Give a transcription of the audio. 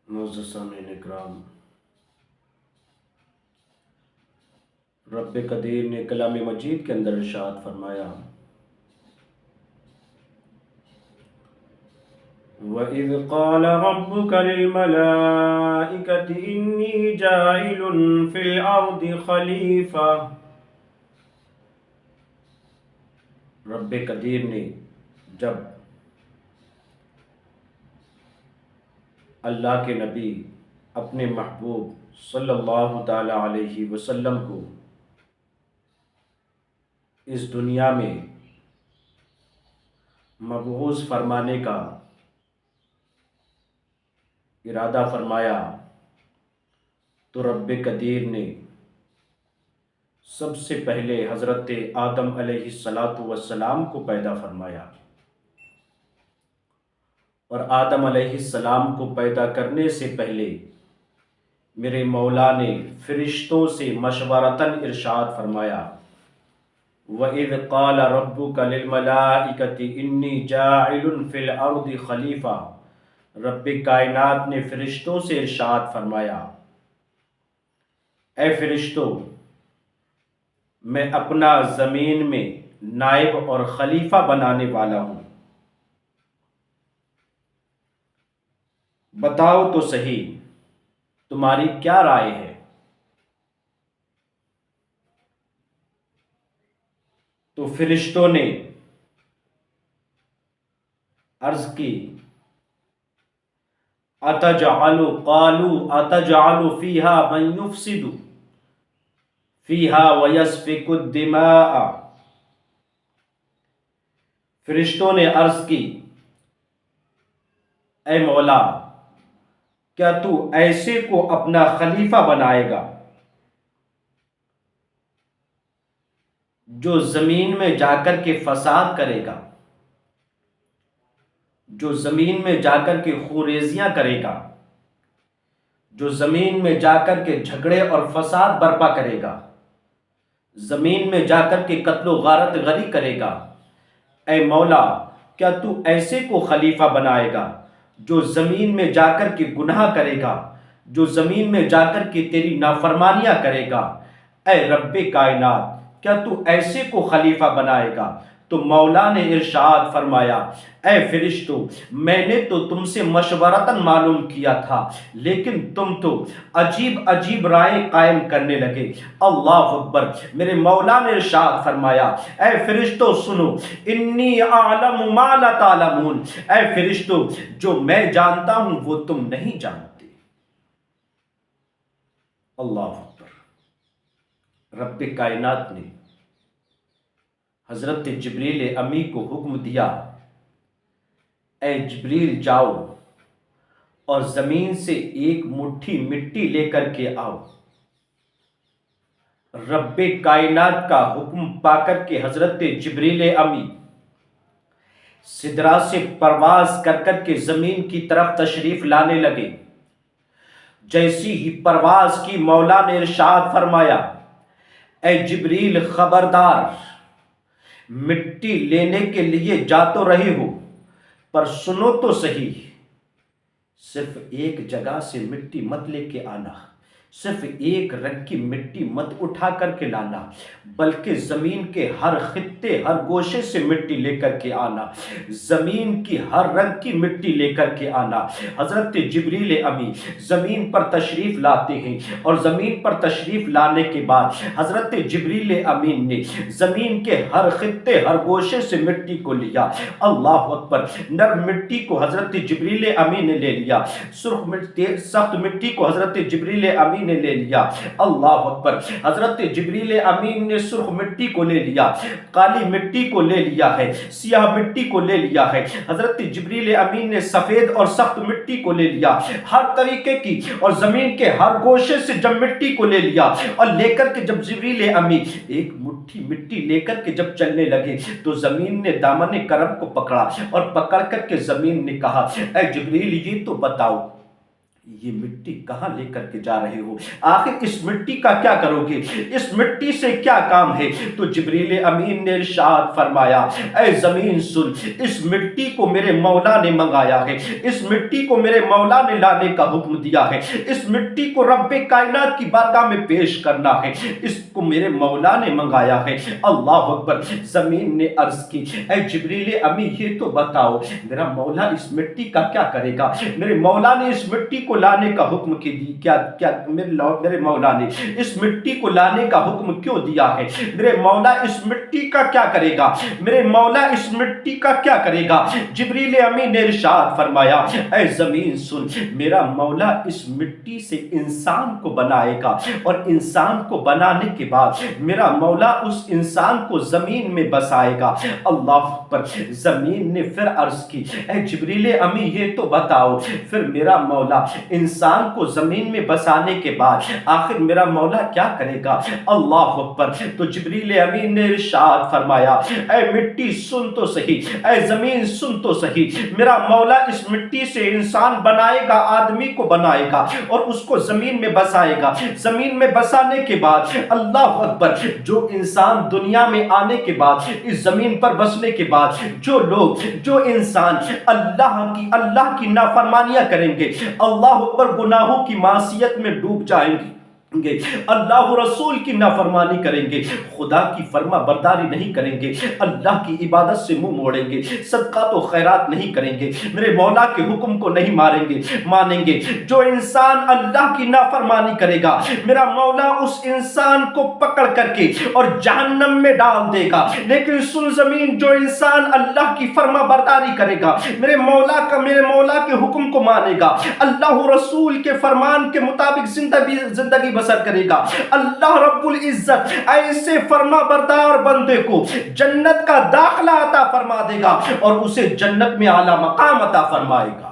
معزز سامعین اکرام، رب قدیر نے کلام مجید کے اندر ارشاد فرمایا، وَإِذْ قَالَ رَبُّكَ لِلْمَلَائِكَةِ إِنِّي جَاعِلٌ فِي الْأَرْضِ خَلِيفَةً۔ رب قدیر نے جب اللہ کے نبی اپنے محبوب صلی اللہ تعالی علیہ وسلم کو اس دنیا میں مبعوث فرمانے کا ارادہ فرمایا تو رب قدیر نے سب سے پہلے حضرت آدم علیہ السلام کو پیدا فرمایا، اور آدم علیہ السلام کو پیدا کرنے سے پہلے میرے مولا نے فرشتوں سے مشورتاً ارشاد فرمایا، وَإِذْ قَالَ رَبُّكَ لِلْمَلَائِكَةِ إِنِّي جَاعِلٌ فِي الْأَرْضِ خَلِيفَةً۔ رب کائنات نے فرشتوں سے ارشاد فرمایا، اے فرشتوں، میں اپنا زمین میں نائب اور خلیفہ بنانے والا ہوں، بتاؤ تو صحیح تمہاری کیا رائے ہے؟ تو فرشتوں نے عرض کی، قالوا اتجعل فیہا من یفسد فیہا ویسفک الدماء۔ فرشتوں نے عرض کی، اے مولا، کیا تو ایسے کو اپنا خلیفہ بنائے گا جو زمین میں جا کر کے فساد کرے گا، جو زمین میں جا کر کے خوریزیاں کرے گا، جو زمین میں جا کر کے جھگڑے اور فساد برپا کرے گا، زمین میں جا کر کے قتل و غارت غری کرے گا؟ اے مولا، کیا تو ایسے کو خلیفہ بنائے گا جو زمین میں جا کر کے گناہ کرے گا، جو زمین میں جا کر کے تیری نافرمانیاں کرے گا؟ اے رب کائنات، کیا تو ایسے کو خلیفہ بنائے گا؟ تو مولا نے ارشاد فرمایا، اے فرشتوں، میں نے تو تم سے مشورتاً معلوم کیا تھا، لیکن تم تو عجیب عجیب رائے قائم کرنے لگے۔ اللہ اکبر! میرے مولا نے ارشاد فرمایا، اے فرشتوں سنو، انی اعلم ما لا تعلمون۔ اے فرشتوں، جو میں جانتا ہوں وہ تم نہیں جانتے۔ اللہ اکبر! رب کائنات نے حضرت جبریل امی کو حکم دیا، اے جبریل جاؤ اور زمین سے ایک مٹھی مٹی لے کر کے آؤ۔ رب کائنات کا حکم پا کر کے حضرت جبریل امی سدرا سے پرواز کر کر کے زمین کی طرف تشریف لانے لگے۔ جیسی ہی پرواز کی، مولا نے ارشاد فرمایا، اے جبریل خبردار، مٹی لینے کے لیے جا تو رہے ہو، پر سنو تو صحیح، صرف ایک جگہ سے مٹی مت لے کے آنا، صرف ایک رنگ کی مٹی مت اٹھا کر کے لانا، بلکہ زمین کے ہر خطے، ہر گوشے سے مٹی لے کر کے آنا، زمین کی ہر رنگ کی مٹی لے کر کے آنا۔ حضرت جبریل امی زمین پر تشریف لاتے ہیں، اور زمین پر تشریف لانے کے بعد حضرت جبریل امین نے زمین کے ہر خطے، ہر گوشے سے مٹی کو لیا۔ اللہ اکبر! نرم مٹی کو حضرت جبریل امین نے لے لیا، سرخ مٹی، سخت مٹی کو حضرت جبریل امین نے لے لیا۔ اللہ اکبر! حضرت جبریل امین نے سرخ مٹی کو لے لیا، کالی مٹی کو لے لیا ہے، سیاہ مٹی کو لے لیا ہے۔ حضرت جبریل امین نے سفید اور سخت مٹی کو لے لیا، ہر طریقے کی، اور زمین کے ہر گوشے سے جب مٹی کو لے لیا، اور لے کر کے جب جبریل امین ایک مٹھی مٹی لے کر کے جب چلنے لگے تو زمین نے دامن کرم کو پکڑا، اور پکڑ کر کے زمین نے کہا، اے جبریل، یہ تو بتاؤ، یہ مٹی کہاں لے کر کے جا رہے ہو؟ آخر اس مٹی کا کیا کرو گے؟ اس مٹی سے کیا کام ہے؟ تو جبریل امین نے ارشاد فرمایا اے زمین سن، اس مٹی کو میرے مولا نے منگایا ہے، اس مٹی کو میرے مولا نے لانے کا حکم دیا ہے، اس مٹی کو رب کائنات کی بارگاہ میں پیش کرنا ہے، اس کو میرے مولا نے منگایا ہے۔ اللہ اکبر۔ زمین نے عرض کی اے جبریل امین یہ تو بتاؤ میرا مولا اس مٹی کا کیا کرے گا؟ میرے مولا نے اس مٹی کو لانے کا حکم میرے مولا نے اس مٹی کو لانے کا حکم کیوں دیا ہے؟ میرے مولا اس مٹی کا کیا کرے گا؟ میرے مولا اس مٹی کا کیا کرے گا؟ جبریل امین نے ارشاد فرمایا اے زمین سن، میرا مولا اس مٹی سے انسان کو بنائے گا، اور انسان کو بنانے کے بعد میرا مولا اس انسان کو زمین میں بسائے گا۔ اللہ پر زمین نے پھر عرض کی اے جبریل امین یہ تو بتاؤ پھر میرا مولا انسان کو زمین میں بسانے کے بعد آخر میرا مولا کیا کرے گا؟ اللہ اکبر۔ تو جبریل امین نے ارشاد فرمایا اے مٹی سن تو صحیح، اے زمین سن تو صحیح، میرا مولا اس مٹی سے انسان بنائے گا، آدمی کو بنائے گا اور اس کو زمین میں بسائے گا۔ زمین میں بسانے کے بعد اللہ اکبر جو انسان دنیا میں آنے کے بعد اس زمین پر بسنے کے بعد جو لوگ جو انسان اللہ کی نافرمانیاں کریں گے، اللہ اکبر گناہوں کی معصیت میں ڈوب جائیں گے، اللہ رسول کی نافرمانی کریں گے، خدا کی فرما برداری نہیں کریں گے، اللہ کی عبادت سے منہ موڑیں گے، صدقات و خیرات نہیں کریں گے، میرے مولا کے حکم کو نہیں مانیں گے، جو انسان اللہ کی نافرمانی کرے گا میرا مولا اس انسان کو پکڑ کر کے اور جہنم میں ڈال دے گا۔ لیکن سن زمین، جو انسان اللہ کی فرما برداری کرے گا، میرے مولا کے حکم کو مانے گا، اللہ رسول کے فرمان کے مطابق زندگی بسر کرے گا، اللہ رب العزت ایسے فرما بردار بندے کو جنت کا داخلہ عطا فرما دے گا اور اسے جنت میں اعلیٰ مقام عطا فرمائے گا۔